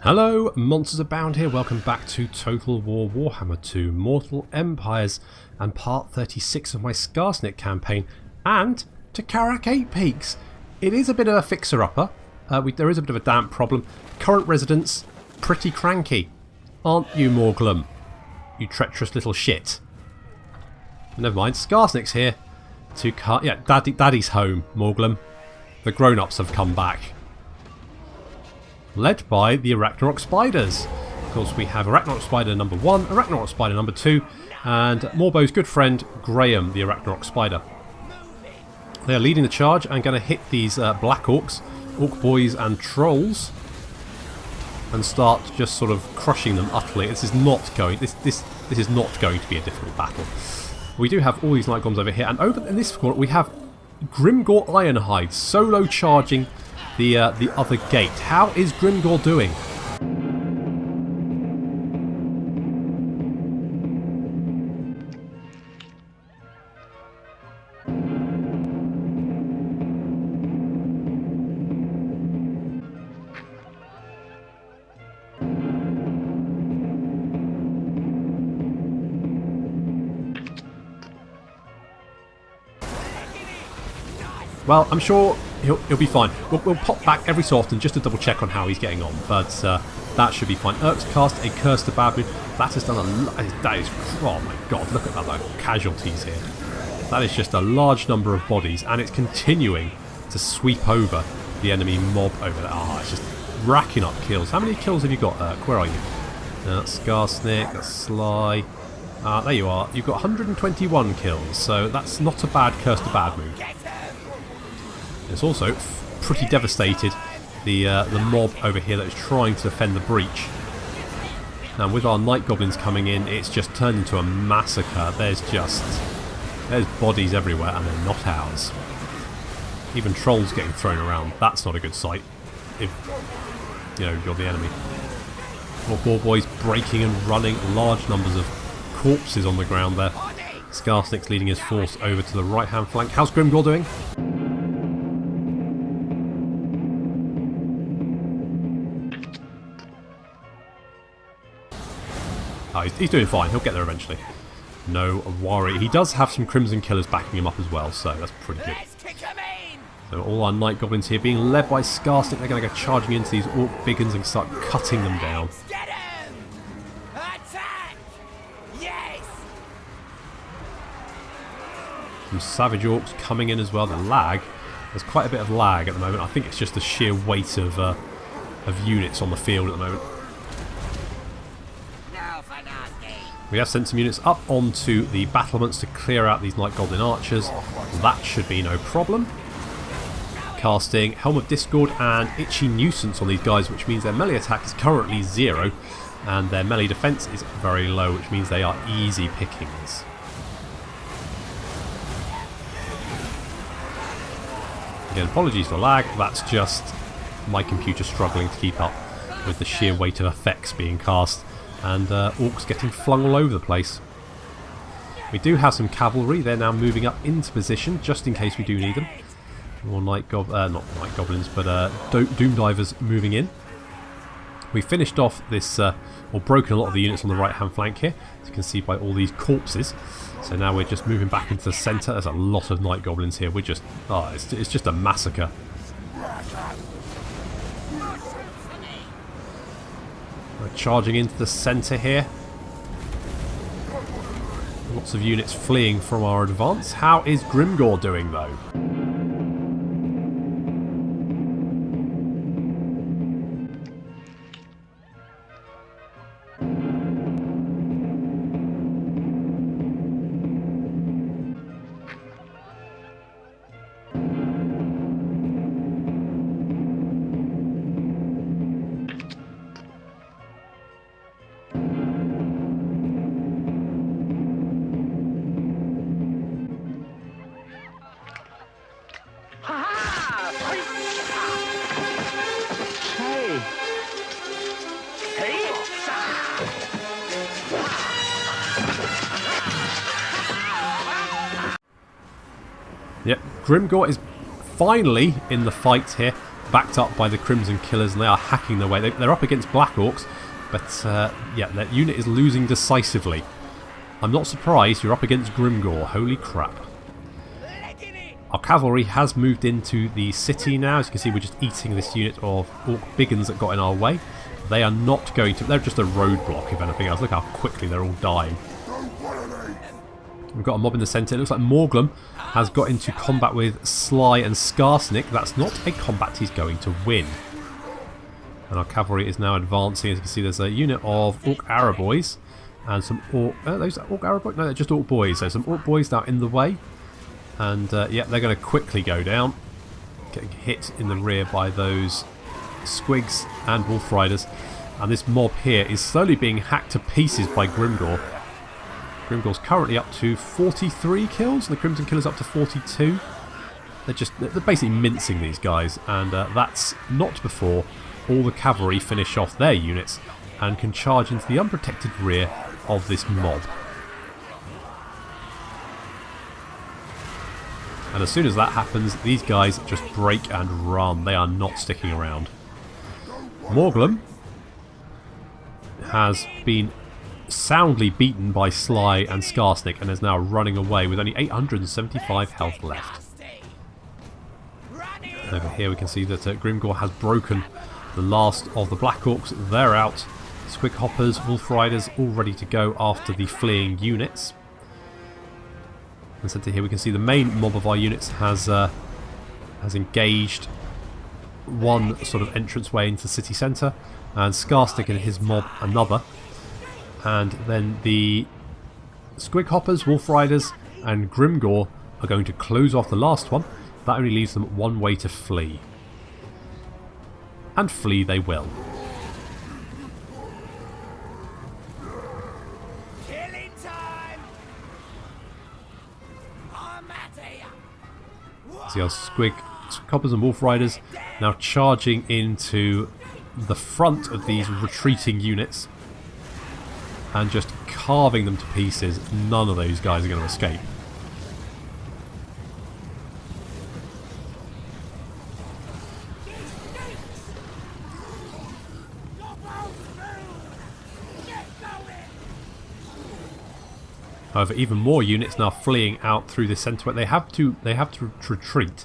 Hello, Monsters Abound here. Welcome back to Total War Warhammer 2 Mortal Empires and part 36 of my Skarsnik campaign, and to Karak 8 Peaks. It is a bit of a fixer-upper. There is a bit of a damp problem. Current residents, pretty cranky. Aren't you, Morglum? You treacherous little shit. Never mind, Skarsnik's here to cut. Yeah, Daddy's home, Morglum. The grown-ups have come back. Led by the Arachnarok Spiders. Of course, we have Arachnarok Spider number 1, Arachnarok Spider number 2, and Morbo's good friend, Graham, the Arachnarok Spider. They are leading the charge and going to hit these Black Orcs, Orc Boys and Trolls, and start just sort of crushing them utterly. This is not going to be a difficult battle. We do have all these Night Golems over here, and over in this corner we have Grimgore Ironhide solo charging the other gate. How is Grimgore doing? Well, I'm sure he'll be fine. We'll pop back every so often just to double check on how he's getting on, but that should be fine. Urk's cast a Curse to Bad Mood. That has done a lot. That is, oh my god, look at that, like, casualties here. That is just a large number of bodies, and it's continuing to sweep over the enemy mob over there. Ah, it's just racking up kills. How many kills have you got, Urk? Where are you? That's Skarsnik, that's Sly. There you are. You've got 121 kills, so that's not a bad Curse to Bad Mood. It's also pretty devastated the mob over here that is trying to defend the breach. And with our Night Goblins coming in, it's just turned into a massacre. There's bodies everywhere, and they're not ours. Even trolls getting thrown around. That's not a good sight if you're the enemy. More boys breaking and running. Large numbers of corpses on the ground there. Skarsnik's leading his force over to the right hand flank. How's Grimgore doing? Oh, he's doing fine. He'll get there eventually. No worry. He does have some Crimson Killers backing him up as well, so that's pretty good. So all our Night Goblins here being led by Skarsnik. They're going to go charging into these Orc Biggins and start cutting them down. Some Savage Orcs coming in as well. The lag. There's quite a bit of lag at the moment. I think it's just the sheer weight of units on the field at the moment. We have sent some units up onto the battlements to clear out these Night Goblin archers. That should be no problem. Casting Helm of Discord and Itchy Nuisance on these guys, which means their melee attack is currently 0, and their melee defense is very low, which means they are easy pickings. Again, apologies for lag, that's just my computer struggling to keep up with the sheer weight of effects being cast. And orcs getting flung all over the place. We do have some cavalry. They're now moving up into position just in case we do need them. More not Night Goblins, but Doom Divers moving in. We finished off this, or broken a lot of the units on the right hand flank here, as you can see by all these corpses. So now we're just moving back into the centre. There's a lot of Night Goblins here. We're just, it's just a massacre. We're charging into the centre here. Lots of units fleeing from our advance. How is Grimgore doing though? Yep, Grimgore is finally in the fight here. backed up by the Crimson Killers, and they are hacking their way. They're up against Black Orcs, but yeah, that unit is losing decisively. I'm not surprised. You're up against Grimgore. Holy crap. Our cavalry has moved into the city now. As you can see, we're just eating this unit of Orc Biggins that got in our way. They are not going to... They're just a roadblock, if anything else. Look how quickly they're all dying. We've got a mob in the centre. It looks like Morglum has got into combat with Sly and Skarsnik. That's not a combat he's going to win. And our cavalry is now advancing. As you can see, there's a unit of Orc Araboys and some Orc... those Orc Araboys? No, they're just Orc Boys. So some Orc Boys now in the way. And yeah, they're going to quickly go down. Getting hit in the rear by those Squigs and Wolf Riders. And this mob here is slowly being hacked to pieces by Grimgore. Grimgore's currently up to 43 kills, and the Crimson Killer's up to 42. They're basically mincing these guys, and that's not before all the cavalry finish off their units and can charge into the unprotected rear of this mob. And as soon as that happens, these guys just break and run. They are not sticking around. Morglum has been soundly beaten by Sly and Skarsnik and is now running away with only 875 health left. Over here we can see that Grimgore has broken the last of the Black Orcs. They're out. Squig Hoppers, Wolf Riders all ready to go after the fleeing units. In the centre here we can see the main mob of our units has engaged one sort of entranceway into the city centre, and Skarsnik and his mob another. And then the Squig Hoppers, Wolf Riders and Grimgore are going to close off the last one. That only leaves them one way to flee. And flee they will. Killing time. I'm at you. See our Squig Hoppers and Wolf Riders now charging into the front of these retreating units and just carving them to pieces. None of those guys are going to escape. However, even more units now fleeing out through this centre. They have to retreat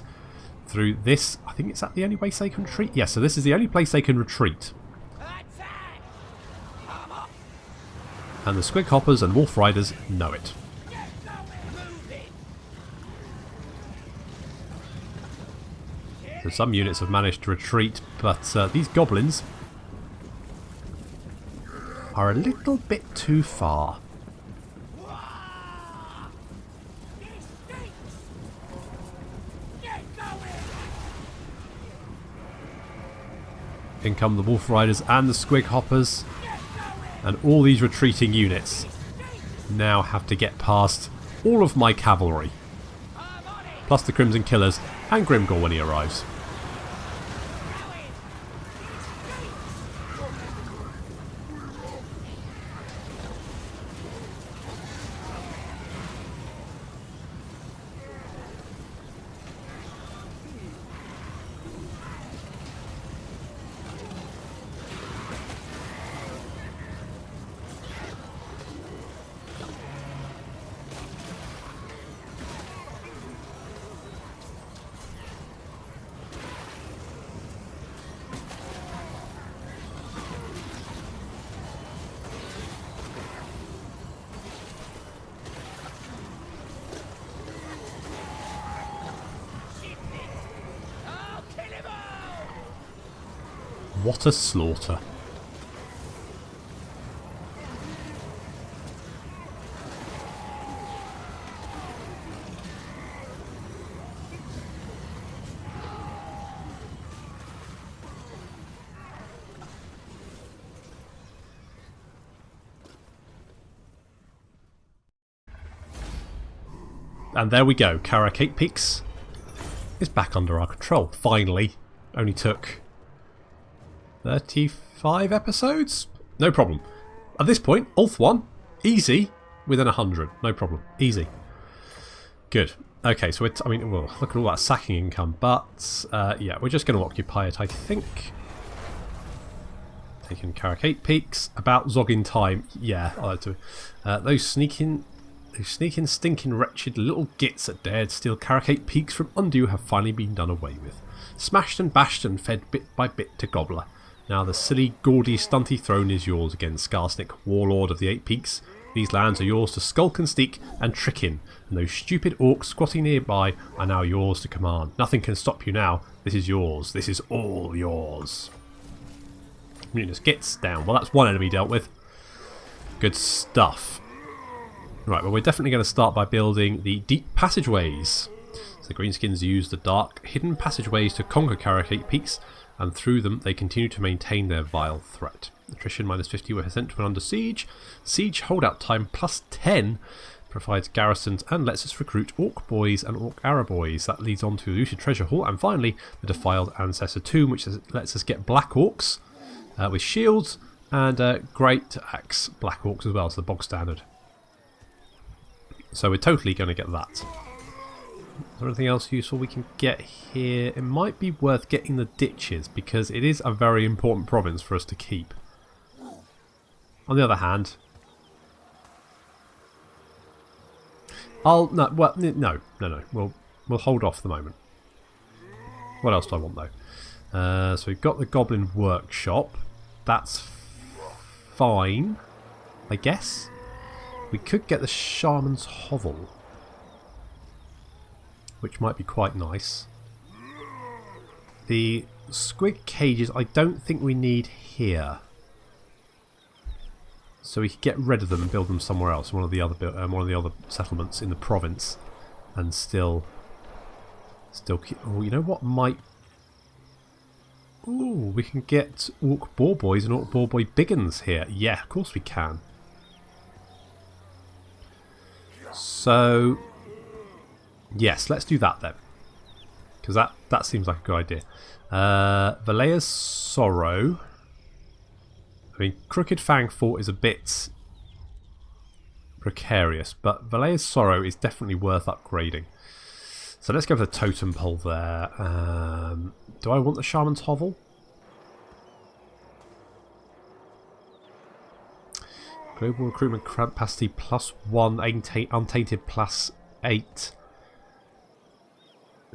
through this. I think it's that the only place they can retreat. Yes, so this is the only place they can retreat. And the Squig Hoppers and Wolf Riders know it. So some units have managed to retreat, but these goblins are a little bit too far. In come the Wolf Riders and the Squig Hoppers. And all these retreating units now have to get past all of my cavalry. Plus the Crimson Killers and Grimgore when he arrives. What a slaughter. And there we go. Karak 8 Peaks is back under our control. Finally. Only took 35 episodes? No problem. At this point, Ulth 1, easy, within 100. No problem. Easy. Good. Okay, so I mean, well, look at all that sacking income, but yeah, we're just going to occupy it, I think. Taking Karak 8 peaks, about Zogging time. Yeah, I'll have to. Those sneaking, stinking, wretched little gits that dared steal Karak 8 peaks from under you have finally been done away with. Smashed and bashed and fed bit by bit to Gobbler. Now the silly, gaudy, stunty throne is yours again, Skarsnik, warlord of the 8 peaks. These lands are yours to skulk and sneak and trick in, and those stupid orcs squatting nearby are now yours to command. Nothing can stop you now. This is yours. This is all yours. Mutinous gets down. Well, that's one enemy dealt with. Good stuff. Right, well, we're definitely going to start by building the deep passageways. So the Greenskins use the dark, hidden passageways to conquer Karak 8 peaks, and through them they continue to maintain their vile threat. Attrition minus 50% when under siege. Siege holdout time plus 10 provides garrisons and lets us recruit Orc Boys and Orc Arrow Boys. That leads on to the Looted Treasure Hall, and finally the Defiled Ancestor Tomb, which lets us get Black Orcs with shields and Great Axe Black Orcs as well, so the bog standard. So we're totally going to get that. Is there anything else useful we can get here? It might be worth getting the ditches because it is a very important province for us to keep. On the other hand, no. We'll hold off for the moment. What else do I want though? So we've got the Goblin Workshop. That's fine, I guess. We could get the Shaman's Hovel, which might be quite nice. The squig cages I don't think we need here, so we could get rid of them and build them somewhere else, one of the other settlements in the province, and still keep. Oh, you know what might? Ooh, we can get Orc Boar Boys and Orc Boar Boy Biggins here. Yeah, of course we can. So yes, let's do that then, because that seems like a good idea. Valea's Sorrow. I mean, Crooked Fang Fort is a bit precarious, but Valea's Sorrow is definitely worth upgrading. So let's go for the totem pole there. Do I want the Shaman's Hovel? Global recruitment capacity +1, untainted +8.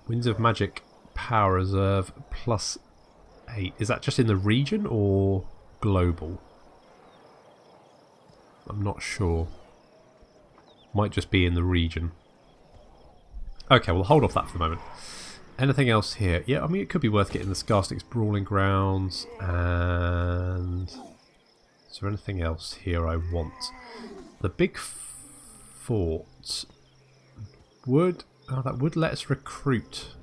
Winds of Magic power reserve +8. Is that just in the region or global? I'm not sure. Might just be in the region. Okay, we'll hold off that for the moment. Anything else here? Yeah, I mean, it could be worth getting the Skarsnik's Brawling Grounds. And is there anything else here I want? The big fort would... Oh, that would let us recruit.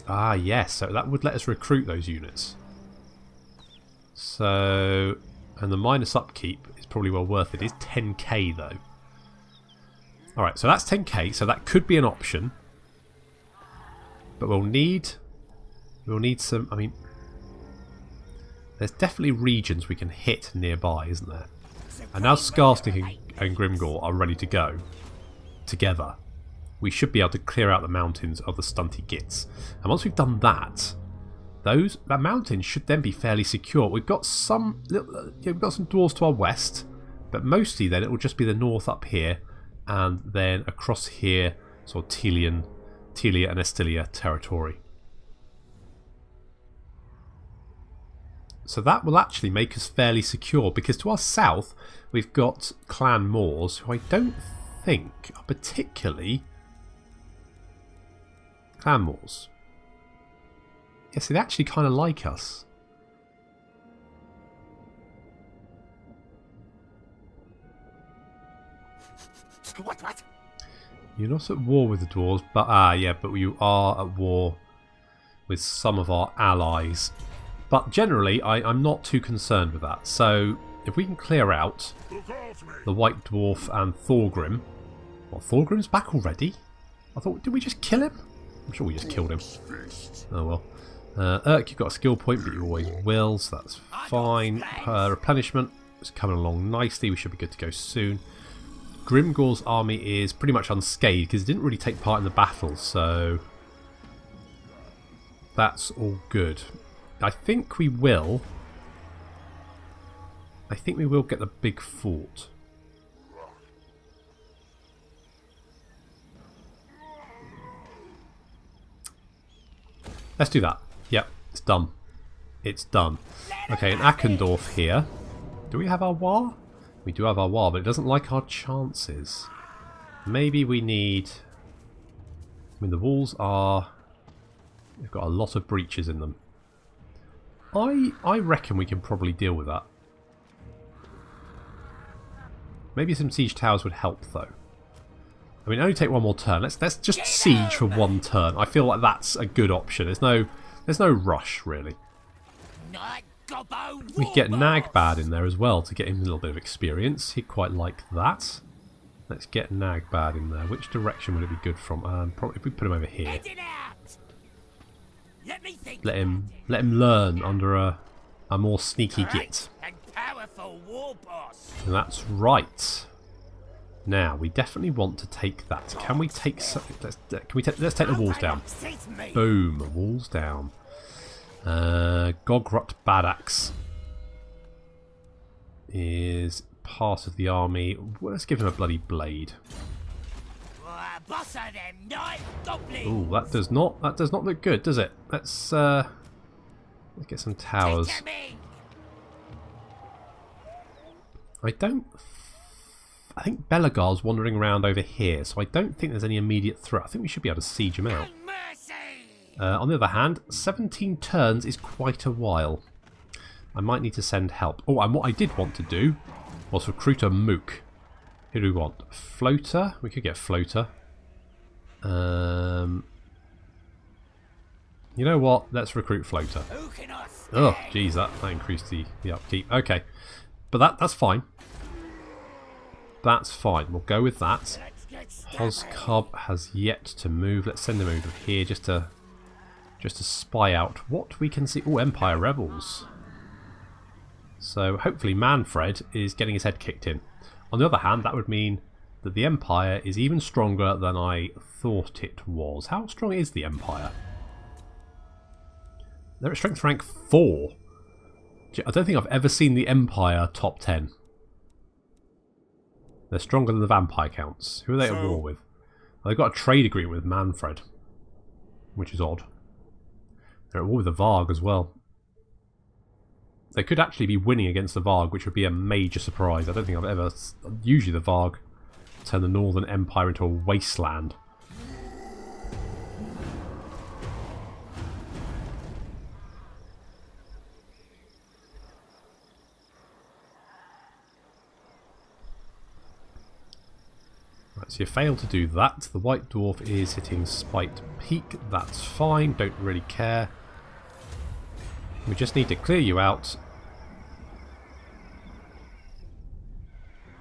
Ah, yes. So that would let us recruit those units. So... And the minus upkeep is probably well worth it. It's 10k though. Alright, so that's 10k. So that could be an option. But we'll need some... I mean... There's definitely regions we can hit nearby, isn't there? And now Skarsnik and Grimgore are ready to go together. We should be able to clear out the mountains of the stunty gits. And once we've done that, that mountain should then be fairly secure. We've got some dwarves to our west, but mostly then it will just be the north up here, and then across here, sort of Telia and Estilia territory. So that will actually make us fairly secure, because to our south we've got Clan Moors, who I don't think are particularly Clan Moors. Yes, they actually kind of like us. What? You're not at war with the dwarves, but but you are at war with some of our allies. But generally, I'm not too concerned with that. So if we can clear out the White Dwarf and Thorgrim. Well, Thorgrim's back already? I thought, did we just kill him? I'm sure we just killed him. Oh well. Urk, you've got a skill point, but you always will, so that's fine. Replenishment is coming along nicely. We should be good to go soon. Grimgor's army is pretty much unscathed because it didn't really take part in the battle, so that's all good. I think we will get the big fort. Let's do that. Yep, it's done. It's done. Okay, an Akendorf here. Do we have our war? We do have our war, but it doesn't like our chances. Maybe we need... I mean, the walls are... They've got a lot of breaches in them. I reckon we can probably deal with that. Maybe some siege towers would help, though. I mean, only take one more turn. Let's just siege for one turn. I feel like that's a good option. There's no rush, really. We could get Nagbad in there as well to get him a little bit of experience. He'd quite like that. Let's get Nagbad in there. Which direction would it be good from? Probably if we put him over here. Let him learn under a more sneaky git. And that's right. Now we definitely want to take that. Can we take? Let's take the walls down. Boom, walls down. Gogrut Badax is part of the army. Well, let's give him a bloody blade. Ooh, that does not look good, does it? Let's get some towers. I think Belagar's wandering around over here, so I don't think there's any immediate threat. I think we should be able to siege him out. On the other hand, 17 turns is quite a while. I might need to send help. Oh, and what I did want to do was recruit a mook. Who do we want? Floater? We could get Floater. You know what? Let's recruit Floater. Oh, geez, that increased the upkeep. Okay, but that's fine. That's fine. We'll go with that. Hoscub has yet to move. Let's send him over here just to spy out what we can see. Oh, Empire Rebels. So hopefully Manfred is getting his head kicked in. On the other hand, that would mean that the Empire is even stronger than I thought it was. How strong is the Empire? They're at strength rank 4. I don't think I've ever seen the Empire top 10. They're stronger than the Vampire Counts. Who are they at war with? Well, they've got a trade agreement with Manfred, which is odd. They're at war with the Varg as well. They could actually be winning against the Varg, which would be a major surprise. I don't think I've ever... Usually the Varg turn the Northern Empire into a wasteland. Right, so you failed to do that. The White Dwarf is hitting Spiked Peak. That's fine. Don't really care. We just need to clear you out.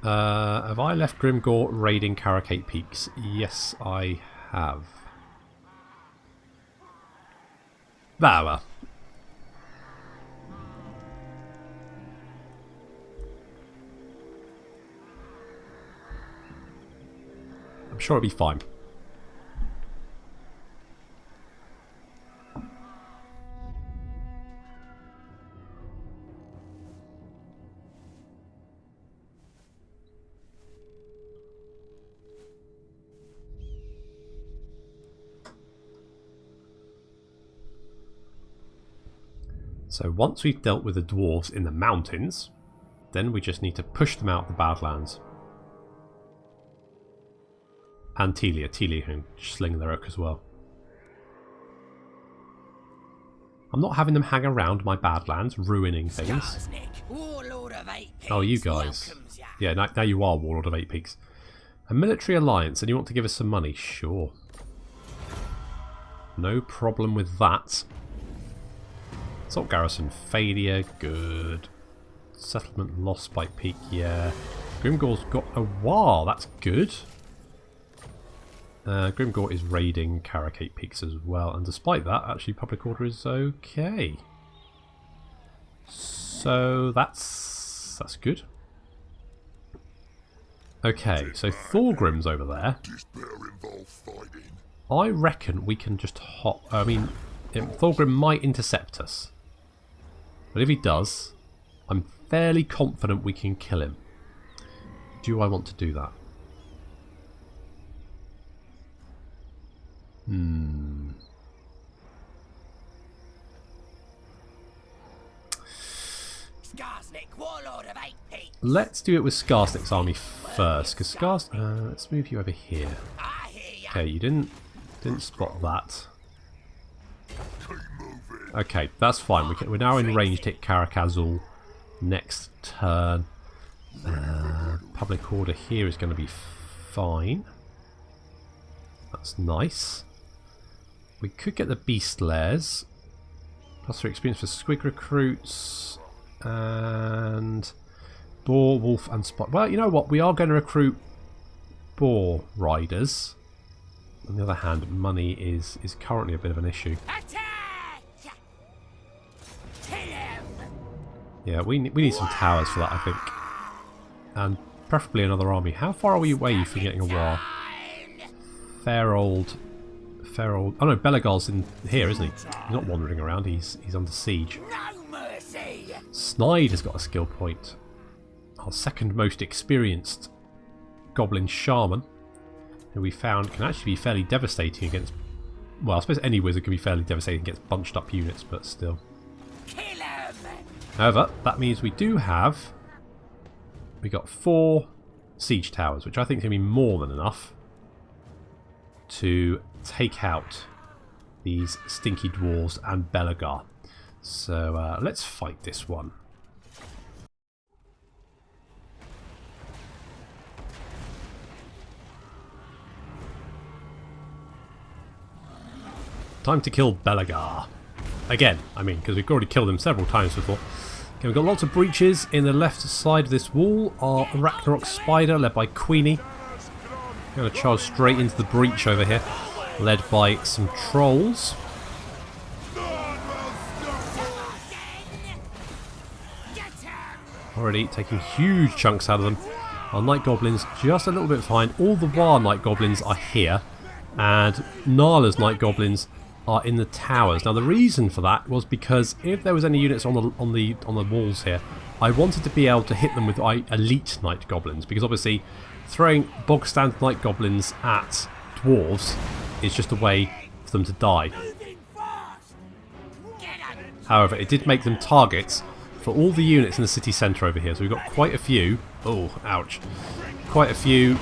Have I left Grimgore raiding Karak Peaks? Yes, I have. There. I'm sure it'll be fine. So once we've dealt with the dwarves in the mountains, then we just need to push them out of the Badlands. And Telia can sling their hook as well. I'm not having them hang around my Badlands, ruining things. Oh, you guys. Yeah, now you are Warlord of 8 Peaks. A military alliance, and you want to give us some money? Sure. No problem with that. Assault garrison failure, good. Settlement lost by Peak, yeah. Grimgore's got a war, that's good. Grimgore is raiding Karak 8 Peaks as well, and despite that, actually public order is okay. So that's good. Okay, so Thorgrim's over there. I reckon we can just hop... I mean, Thorgrim might intercept us. But if he does, I'm fairly confident we can kill him. Do I want to do that? Skarsnik, warlord of 8 feet. Let's do it with Skarsnik's army first, because let's move you over here. I hear ya. Okay, you didn't spot that. Okay, that's fine. We're now in range to hit Karak next turn. Public order here is going to be fine. That's nice. We could get the beast lairs. +3 experience for squig recruits. And boar, wolf and spot. Well, you know what? We are going to recruit boar riders. On the other hand, money is currently a bit of an issue. Attack! Kill him! Yeah, we need some towers for that, I think. And preferably another army. How far are we away from getting a war? Fair old... Oh no, Belagar's in here, isn't he? He's not wandering around, he's under siege. No mercy! Snide has got a skill point. Our second most experienced goblin shaman, who we found can actually be fairly devastating against... Well, I suppose any wizard can be fairly devastating against bunched up units, but still. Kill him! However, that means we do have... We got 4 siege towers, which I think is going to be more than enough to take out these stinky dwarves and Belagar. So let's fight this one. Time to kill Belagar. Again, I mean, because we've already killed him several times before. Okay, we've got lots of breaches. In the left side of this wall are Ragnarok Spider, led by Queenie. Going to charge straight into the breach over here, led by some trolls. Already taking huge chunks out of them. Our Night Goblins just a little bit behind. All the War Night Goblins are here, and Nala's Night Goblins are in the towers. Now the reason for that was because if there was any units on the walls here, I wanted to be able to hit them with elite Night Goblins, because obviously throwing bog standard Night Goblins at dwarves is just a way for them to die. However, it did make them targets for all the units in the city centre over here. So we've got quite a few... Oh, ouch. Quite a few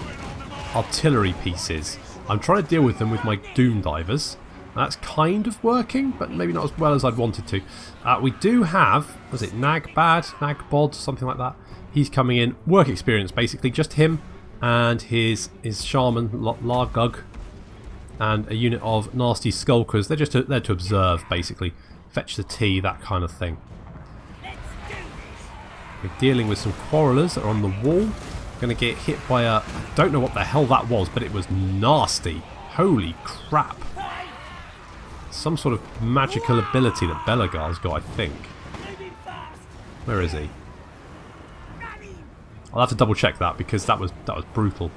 artillery pieces. I'm trying to deal with them with my Doom Divers. That's kind of working, but maybe not as well as I'd wanted to. We do have... Was it Nagbod? Something like that. He's coming in. Work experience, basically. Just him and his shaman, Largug. And a unit of nasty skulkers. They're just there to observe, basically. Fetch the tea, that kind of thing. We're dealing with some quarrelers that are on the wall. Going to get hit by a... I don't know what the hell that was, but it was nasty. Holy crap. Some sort of magical ability that Belagar's got, I think. Where is he? I'll have to double check that, because that was brutal.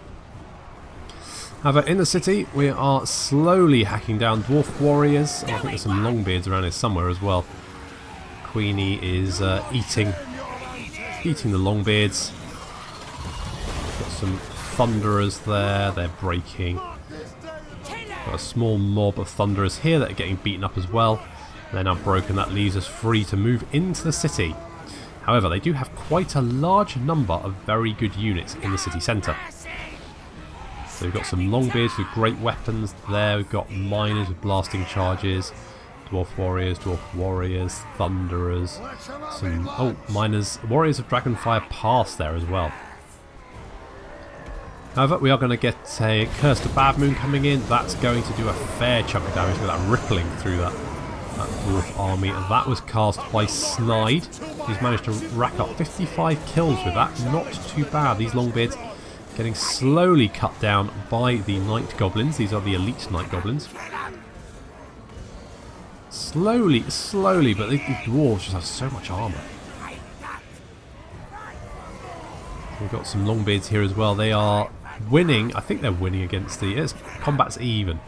However, in the city, we are slowly hacking down dwarf warriors. I think there's some longbeards around here somewhere as well. Queenie is eating the longbeards. Got some thunderers there. They're breaking. Got a small mob of thunderers here that are getting beaten up as well. They're now broken. That leaves us free to move into the city. However, they do have quite a large number of very good units in the city centre. So we've got some longbeards with great weapons there. We've got miners with blasting charges. Dwarf warriors, thunderers. Some miners, warriors of Dragonfire Pass there as well. However, we are going to get a Curse to Bad Moon coming in. That's going to do a fair chunk of damage with that rippling through that dwarf army. And that was cast by Snide. He's managed to rack up 55 kills with that. Not too bad. These longbeards getting slowly cut down by the Night Goblins. These are the elite Night Goblins. Slowly, but the dwarves just have so much armour. We've got some Longbeards here as well. They are winning. I think they're winning against the... combat's even.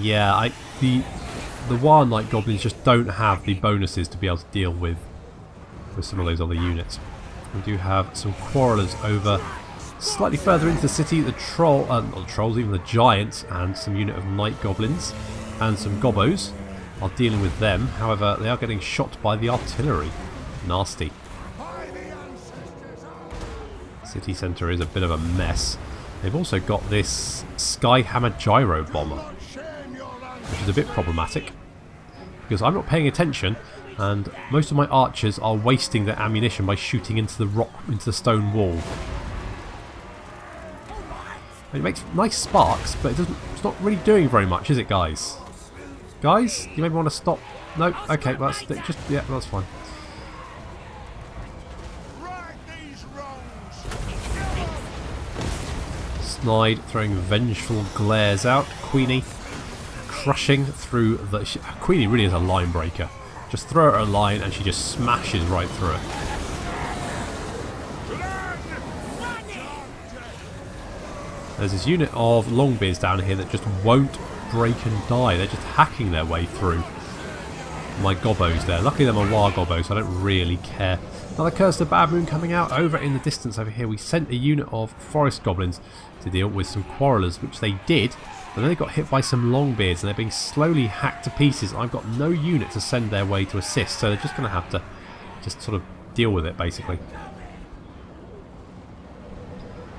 Yeah, the Wild Knight Goblins just don't have the bonuses to be able to deal with some of those other units. We do have some Quarrelers over slightly further into the city. The not the Trolls, even the Giants, and some unit of Night Goblins and some Gobbos are dealing with them. However, they are getting shot by the artillery. Nasty. City centre is a bit of a mess. They've also got this Skyhammer Gyro Bomber, which is a bit problematic because I'm not paying attention and most of my archers are wasting their ammunition by shooting into the stone wall. It makes nice sparks, but it's not really doing very much, is it, guys? Guys, you maybe want to stop. No, okay, well, that's fine. Snide throwing vengeful glares out. Queenie crushing through the... Queenie really is a line breaker. Just throw her a line and she just smashes right through it. There's this unit of Longbeards down here that just won't break and die. They're just hacking their way through my Gobbos there. Luckily they're my wild Gobbos, so I don't really care. Another Curse of Bad Moon coming out. Over in the distance over here we sent a unit of Forest Goblins to deal with some Quarrelers, which they did. But then they got hit by some Longbeards and they're being slowly hacked to pieces. I've got no unit to send their way to assist, so they're just going to have to just sort of deal with it, basically.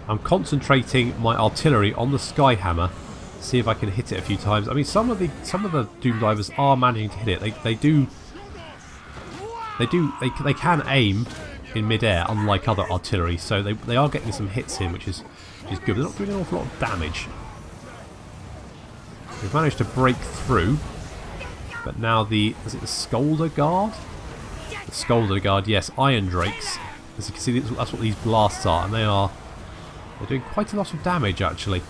I'm concentrating my artillery on the Skyhammer, see if I can hit it a few times. I mean, some of the Doom Divers are managing to hit it. They can aim in midair, unlike other artillery. So they are getting some hits in, which is good. They're not doing an awful lot of damage. We've managed to break through, but now is it the Scolder Guard? The Scolder Guard, yes, Iron Drakes. As you can see, that's what these blasts are, and they're doing quite a lot of damage actually.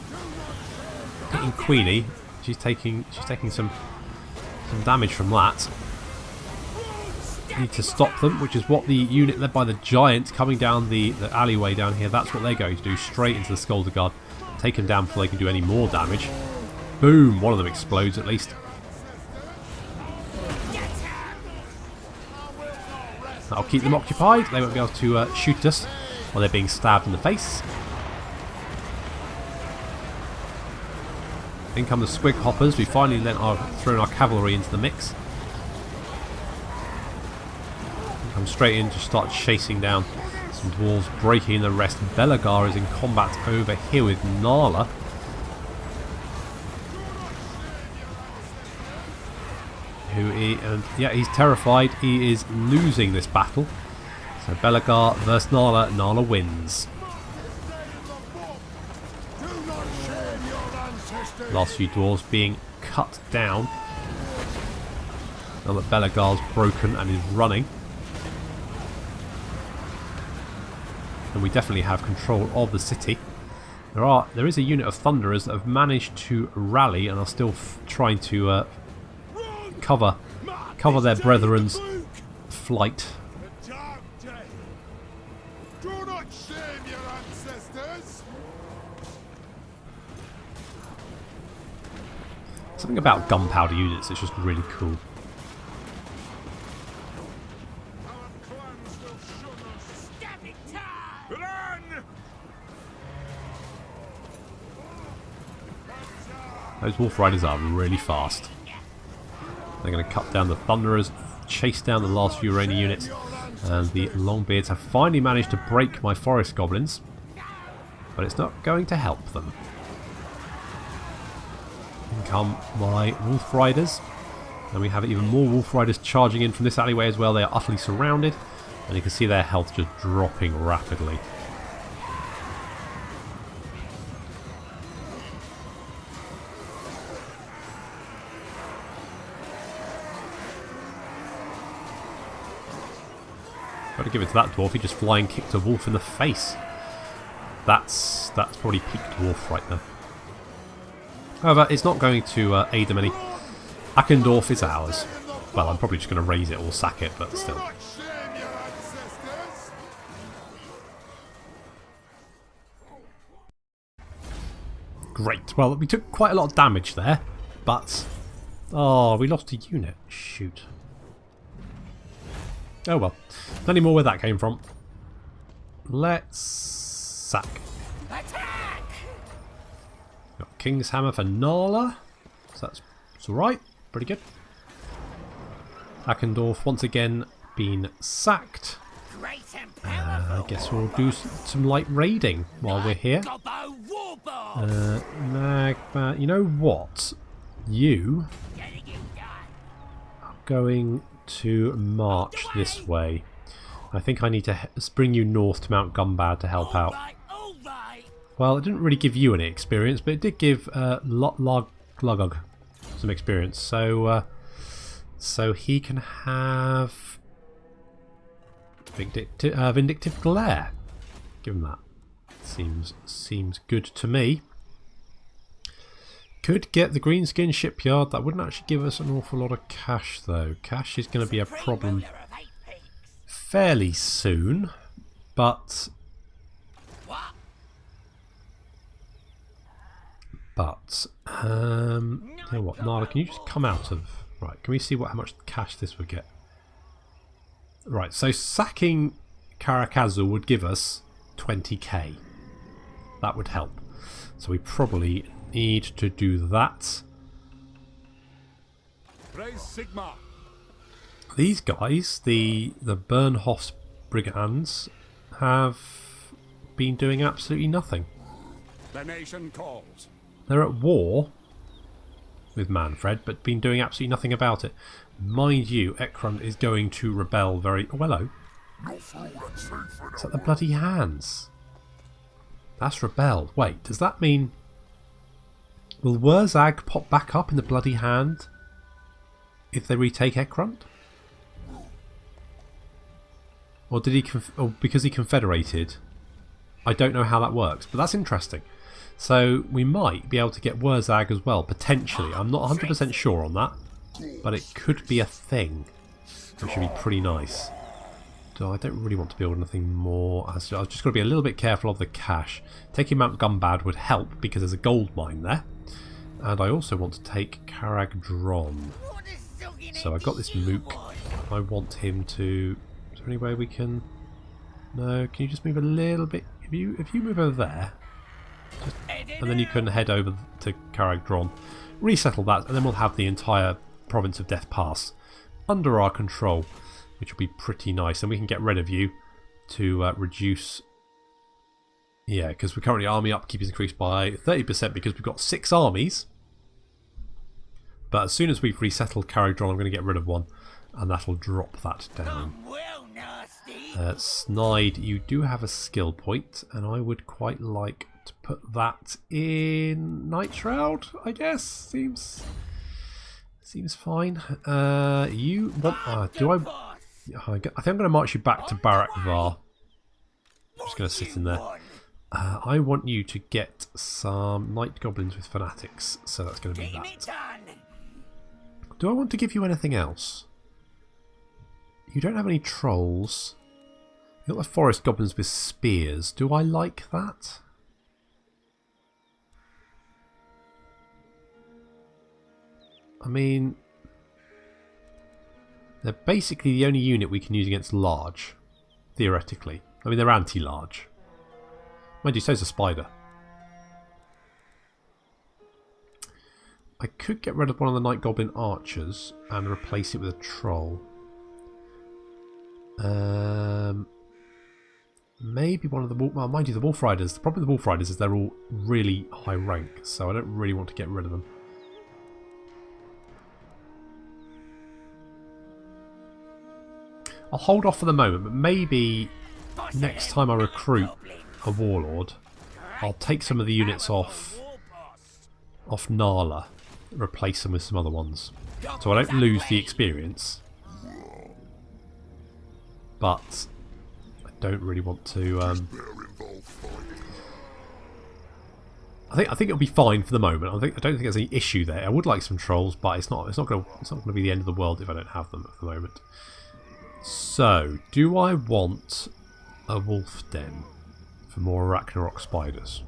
Hitting Queenie, she's taking some damage from that. Need to stop them, which is what the unit led by the Giant coming down the alleyway down here, that's what they're going to do, straight into the Scolder Guard. Take them down before they can do any more damage. Boom! One of them explodes at least. That'll keep them occupied. They won't be able to shoot us while they're being stabbed in the face. In come the Squig Hoppers. We finally thrown our cavalry into the mix. Come straight in to start chasing down some dwarves, breaking the rest. Belagar is in combat over here with Nala. He's terrified. He is losing this battle. So Belagar versus Nala. Nala wins. Last few dwarves being cut down. Now that Belagar's broken and is running. And we definitely have control of the city. There is a unit of Thunderers that have managed to rally and are still trying to cover their brethren's flight. Something about gunpowder units is just really cool. Those Wolf Riders are really fast. They're going to cut down the Thunderers, chase down the last few Rainy units, and the Longbeards have finally managed to break my Forest Goblins, but it's not going to help them. In come my Wolf Riders, and we have even more Wolf Riders charging in from this alleyway as well. They are utterly surrounded, and you can see their health just dropping rapidly. Got to give it to that dwarf. He just flying kicked a wolf in the face. That's probably peak dwarf right there. However, it's not going to aid them any. Ackendorf is ours. Well, I'm probably just going to raise it or sack it, but still. Great. Well, we took quite a lot of damage there, but... Oh, we lost a unit. Shoot. Oh well. Plenty more where that came from. Let's sack. Attack! Got King's Hammer for Nala. So that's alright. Pretty good. Hackendorf once again been sacked. Great and powerful. I guess we'll do some light raiding while we're here. Gobbo Warboss. Magma, you know what? You Getting you done. are going to march this way. I think I need to bring you north to Mount Gumbad to help out. All right. Well, it didn't really give you any experience, but it did give Lugog some experience. So he can have Vindictive Glare. Give him that. Seems good to me. Could get the Greenskin Shipyard. That wouldn't actually give us an awful lot of cash, though. Cash is going to be a problem fairly soon, but you know what, Nala, can you just come out of... Right, can we see how much cash this would get? Right, so sacking Karak would give us 20k. That would help. So we probably need to do that. Sigma. These guys, the Bernhof's Brigands, have been doing absolutely nothing. The nation calls. They're at war with Manfred, but been doing absolutely nothing about it. Mind you, Ekron is going to rebel very... Oh, hello. Is that the bloody hands? That's rebelled. Wait, does that mean... Will Wurzag pop back up in the bloody hand if they retake Ekron? Or did he... or because he confederated? I don't know how that works, but that's interesting. So we might be able to get Wurzag as well, potentially. I'm not 100% sure on that, but it could be a thing, which would be pretty nice. I don't really want to build anything more. I've just got to be a little bit careful of the cash. Taking Mount Gumbad would help because there's a gold mine there. And I also want to take Karak Dron. So I've got this Mook. I want him to... Is there any way we can... No, can you just move a little bit? If you move over there... and then you can head over to Karak Dron, resettle that, and then we'll have the entire province of Death Pass under our control, which will be pretty nice. And we can get rid of you to reduce... Yeah, because we're currently army upkeep is increased by 30% because we've got 6 armies. But as soon as we've resettled Karak Dron, I'm going to get rid of one, and that'll drop that down. Snide, you do have a skill point, and I would quite like to put that in Night Shroud, I guess. Seems fine. You want... do I think I'm going to march you back to Barak Var. I'm just going to sit in there. I want you to get some Night Goblins with Fanatics, so that's going to be that. Do I want to give you anything else? You don't have any trolls. You've got the Forest Goblins with Spears. Do I like that? I mean, they're basically the only unit we can use against large, theoretically. I mean, they're anti-large. Mind you, so's a spider. I could get rid of one of the Night Goblin archers and replace it with a troll. Maybe one of the... Well, mind you, the Wolf Riders... The problem with the Wolf Riders is they're all really high rank, so I don't really want to get rid of them. I'll hold off for the moment, but maybe next time I recruit a Warlord, I'll take some of the units off Nala, replace them with some other ones. So I don't lose the experience. But I don't really want to... I think it'll be fine for the moment. I don't think there's any issue there. I would like some trolls, but it's not going to be the end of the world if I don't have them at the moment. So, do I want a wolf den for more Arachnarok spiders?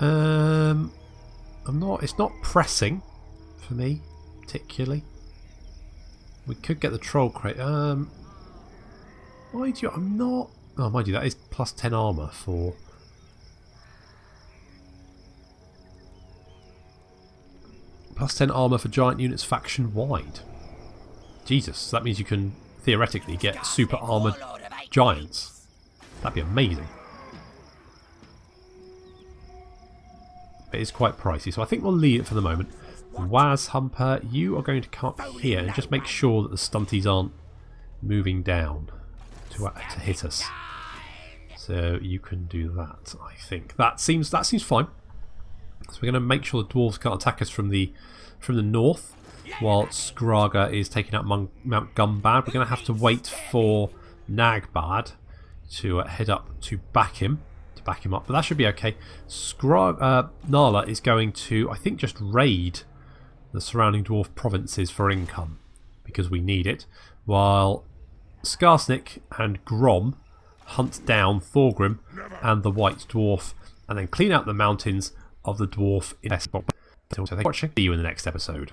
I'm not. It's not pressing for me particularly. We could get the troll crate. Mind you, I'm not. Oh, mind you, that is plus 10 armor for. Plus 10 armor for giant units faction wide. Jesus, that means you can theoretically get super armored giants. That'd be amazing. It is quite pricey, so I think we'll leave it for the moment. Waz Humper, you are going to come up here and just make sure that the stunties aren't moving down to hit us. So you can do that, I think. That seems fine. So we're going to make sure the dwarves can't attack us from the north, while Skraga is taking out Mount Gumbad. We're going to have to wait for Nagbad to head up to back him up, but that should be okay. Nala is going to, I think, just raid the surrounding dwarf provinces for income because we need it, while Skarsnik and Grom hunt down Thorgrim and the White Dwarf and then clean out the mountains of the dwarf in Esport. Thanks for watching. See you in the next episode.